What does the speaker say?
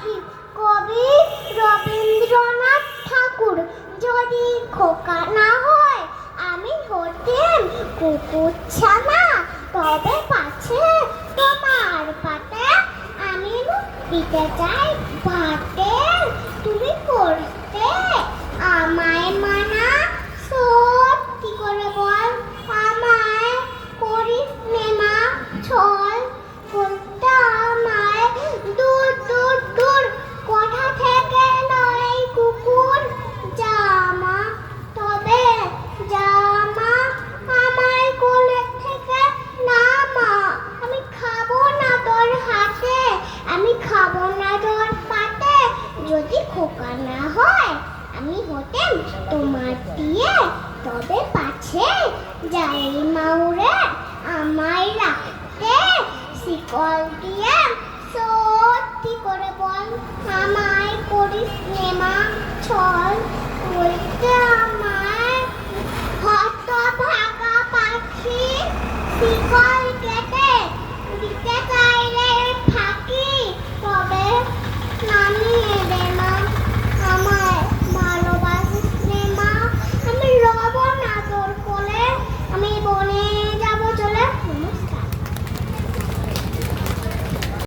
পাখি কবি রবীন্দ্রনাথ ঠাকুর। যদি খোকা না হয় আমি হতেম কুকুরছানা। তবে পাছে তোমার পাতে আমি দিতে চাই ভাতে। তুমি করতে আমায় মানা, সত্যি করে বল আমায় করিস নে মা ছল। বলতে আমায় দূর দূর দূর কোথা থেকে নয় কুকুর। জামা তবে জামা আমায় কোলে থেকে নামা। আমি খাবো না তোর হাতে, আমি খাবো না তোর পাতে। যদি খোকা না হয় আমি হতেম তোমার দিয়ে। তবে পাছে যাই মাউরে আমায় রাখতে শিকল দিয়ে। সত্যি করে বল আমায় করিস নে মা ছল। বলতে আমায়